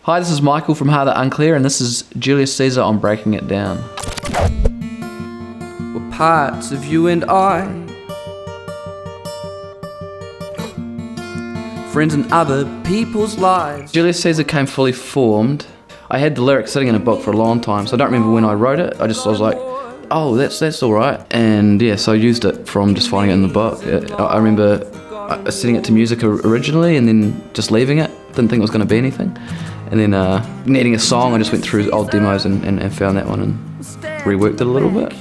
Hi, this is Michael from Unclear, and this is Julius Caesar on Breaking It Down. We're parts of you and I, friends in other people's lives. Julius Caesar came fully formed. I had the lyrics sitting in a book for a long time, so I don't remember when I wrote it. I was like, oh, that's all right. And yeah, so I used it from just finding it in the book. I remember setting it to music originally and then just leaving it. Didn't think it was going to be anything. And then needing a song, I just went through old demos and found that one and reworked it a little bit.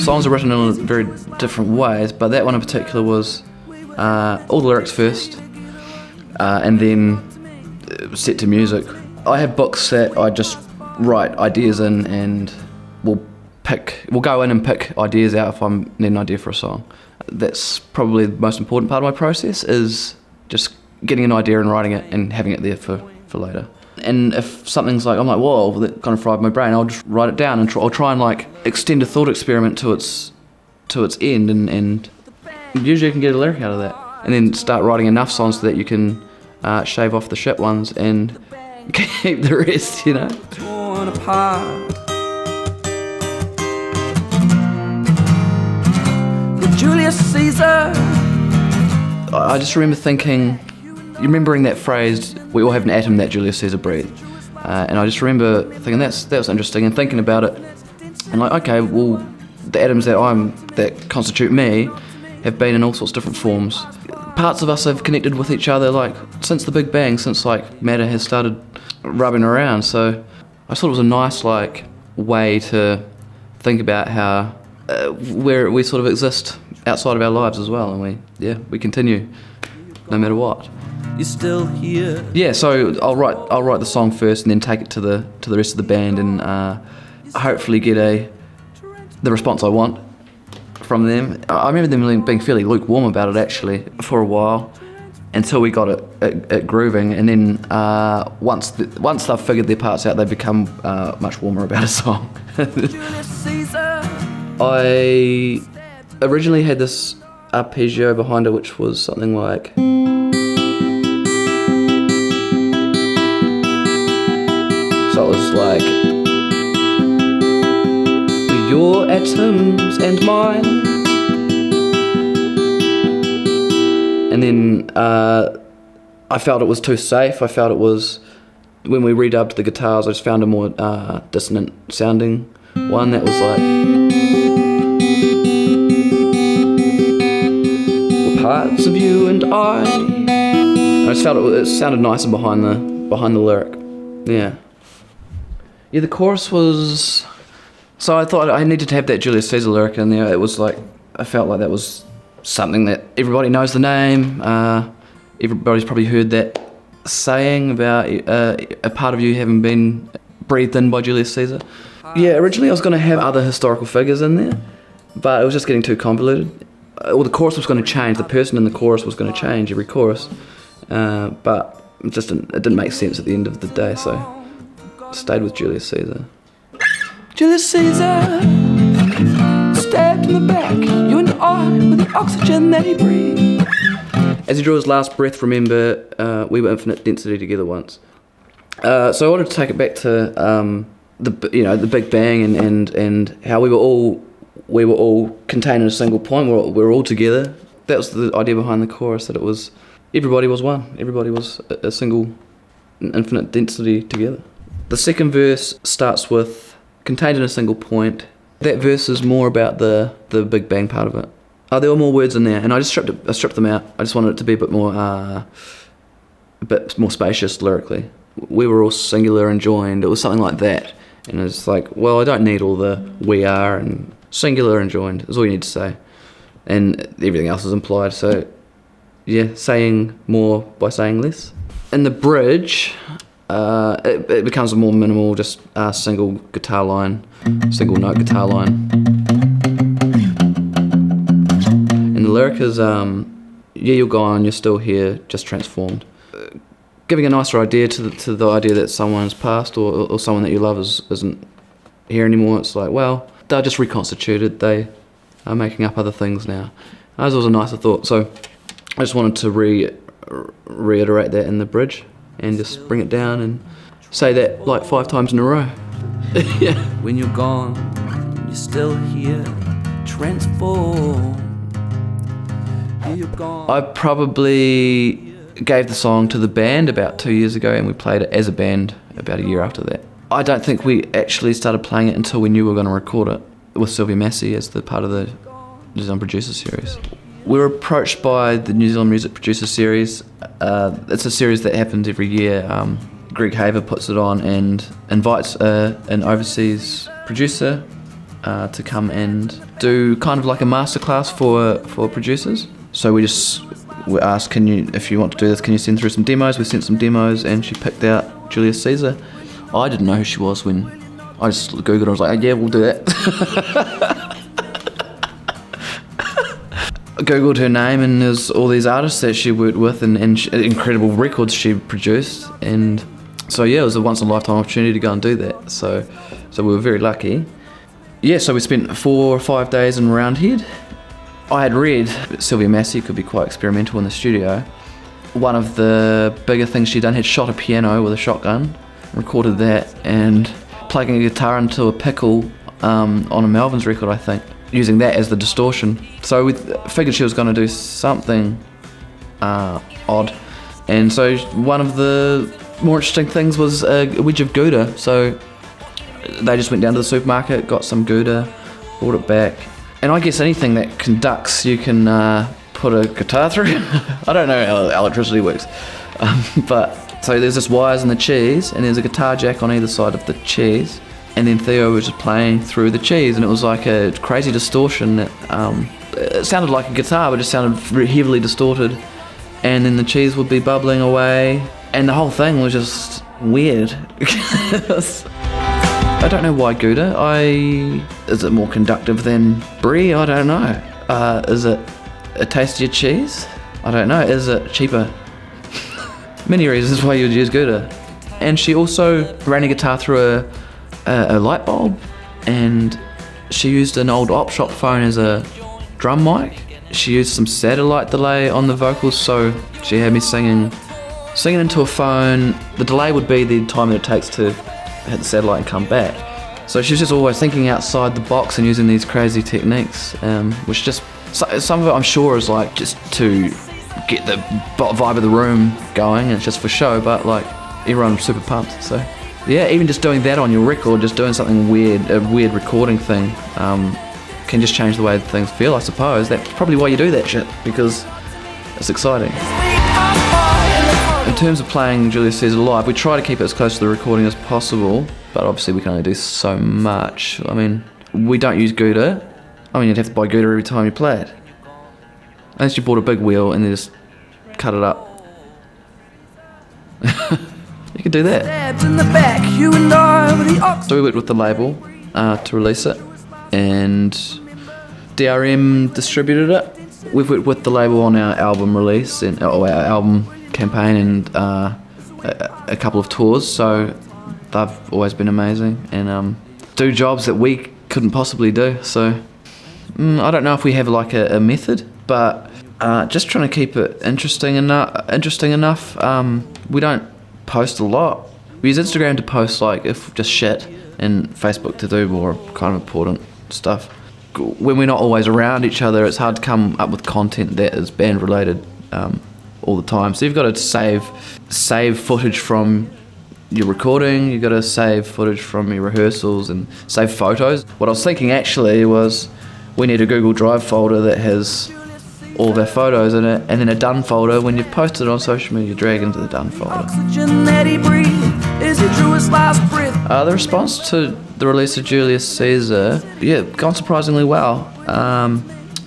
Songs are written in very different ways, but that one in particular was all the lyrics first, and then set to music. I have books that I just write ideas in, and we'll go in and pick ideas out if I need an idea for a song. That's probably the most important part of my process, is just getting an idea and writing it and having it there for later. And if something's like, I'm like, whoa, that kind of fried my brain, I'll just write it down and I'll try and like extend a thought experiment to its end, and usually you can get a lyric out of that. And then start writing enough songs so that you can shave off the shit ones and keep the rest, you know. Torn apart. The Julius Caesar. I just remember remembering that phrase, we all have an atom that Julius Caesar breathed. And I just remember thinking that was interesting, and thinking about it, and like, okay, well, the atoms that constitute me have been in all sorts of different forms. Parts of us have connected with each other like since the Big Bang, since like matter has started rubbing around. So I thought it was a nice like way to think about how where we sort of exist outside of our lives as well, and we continue no matter what. You're still here. Yeah, so I'll write the song first and then take it to the rest of the band, and hopefully get the response I want from them. I remember them being fairly lukewarm about it actually for a while, until we got it grooving, and then once they've figured their parts out, they become much warmer about a song. I originally had this arpeggio behind it, which was something like. So it was like, your atoms and mine. And then I felt it was too safe. I felt it was, when we redubbed the guitars, I just found a more dissonant sounding one that was like, we're parts of you and I just felt it sounded nicer behind the lyric. Yeah, the chorus was. So I thought I needed to have that Julius Caesar lyric in there. It was like, I felt like that was something that everybody knows the name. Everybody's probably heard that saying about a part of you having been breathed in by Julius Caesar. Yeah, originally I was going to have other historical figures in there, but it was just getting too convoluted. Well, the chorus was going to change. The person in the chorus was going to change every chorus, but it didn't make sense at the end of the day, so I stayed with Julius Caesar. Julius Caesar, stabbed in the back, you and I, with the oxygen that he breathed. As he drew his last breath, remember, we were infinite density together once. So I wanted to take it back to the Big Bang and how we were all contained in a single point. We were all together. That was the idea behind the chorus, that it was everybody was one. Everybody was a single infinite density together. The second verse starts with contained in a single point. That verse is more about the Big Bang part of it. There were more words in there, and I stripped them out. I just wanted it to be a bit more spacious lyrically. We were all singular and joined. It was something like that, and it's like, well, I don't need all the we are and singular and joined. Is all you need to say, and everything else is implied. So, yeah, saying more by saying less. In the bridge. It becomes a more minimal, just single note guitar line. And the lyric is, yeah, you're gone, you're still here, just transformed. Giving a nicer idea to the idea that someone's passed or someone that you love isn't here anymore. It's like, well, they're just reconstituted, they are making up other things now. That was a nicer thought, so I just wanted to reiterate that in the bridge. and just bring it down and say that like 5 times in a row. Yeah. When you're gone, you're still here, transform. You're gone. I probably gave the song to the band about 2 years ago, and we played it as a band about a year after that. I don't think we actually started playing it until we knew we were going to record it with Sylvia Massey as the part of the New Zealand Producer Series. We were approached by the New Zealand Music Producer Series. It's a series that happens every year. Greg Haver puts it on and invites an overseas producer to come and do kind of like a masterclass for producers. So we asked, if you want to do this, can you send through some demos? We sent some demos, and she picked out Julius Caesar. I didn't know who she was when I just Googled her. I was like, oh, yeah, we'll do that. I Googled her name, and there's all these artists that she worked with and incredible records she produced. And so, yeah, it was a once-in-a-lifetime opportunity to go and do that. So we were very lucky. Yeah, so we spent 4 or 5 days in Roundhead. I had read Sylvia Massey could be quite experimental in the studio. One of the bigger things she'd done, had shot a piano with a shotgun, recorded that, and plugging a guitar into a pickle on a Melvins record, I think, using that as the distortion. So we figured she was going to do something odd. And so one of the more interesting things was a wedge of Gouda. So they just went down to the supermarket, got some Gouda, brought it back. And I guess anything that conducts, you can put a guitar through. I don't know how electricity works. But so there's this wires in the cheese, and there's a guitar jack on either side of the cheese. And then Theo was just playing through the cheese, and it was like a crazy distortion that it sounded like a guitar, but just sounded very heavily distorted. And then the cheese would be bubbling away, and the whole thing was just weird. I don't know why Gouda. Is it more conductive than brie? I don't know. Is it a tastier cheese? I don't know. Is it cheaper? Many reasons why you would use Gouda. And she also ran a guitar through a light bulb, and she used an old op shop phone as a drum mic. She used some satellite delay on the vocals, so she had me singing into a phone. The delay would be the time that it takes to hit the satellite and come back. So she was just always thinking outside the box and using these crazy techniques, which just, some of it I'm sure is like just to get the vibe of the room going, and it's just for show, but like everyone's super pumped. So yeah, even just doing that on your record, just doing something weird, a weird recording thing, can just change the way things feel, I suppose. That's probably why you do that shit, because it's exciting. In terms of playing Julius Caesar live, we try to keep it as close to the recording as possible, but obviously we can only do so much. I mean, we don't use Gouda. I mean, you'd have to buy Gouda every time you play it. Unless you bought a big wheel and then just cut it up. You could do that. So we worked with the label to release it, and DRM distributed it. We've worked with the label on our album release and our album campaign and a couple of tours, so they've always been amazing and do jobs that we couldn't possibly do. So I don't know if we have like a method, but just trying to keep it interesting enough. We don't post a lot. We use Instagram to post like if just shit, and Facebook to do more kind of important stuff. When we're not always around each other, it's hard to come up with content that is band related all the time. So you've got to save footage from your recording, you've got to save footage from your rehearsals and save photos. What I was thinking actually was we need a Google Drive folder that has all of our photos in it, and then a done folder. When you've posted it on social media, you drag into the done folder. The response to the release of Julius Caesar, gone surprisingly well.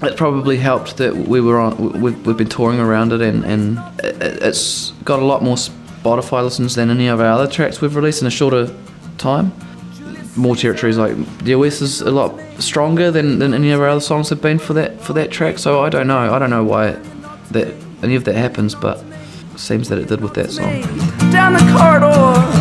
It probably helped that we've been touring around it, and it's got a lot more Spotify listens than any of our other tracks we've released in a shorter time. More territories, like the US is a lot stronger than any of our other songs have been for that track. So I don't know why any of that happens, but it seems that it did with that song. Down the corridor.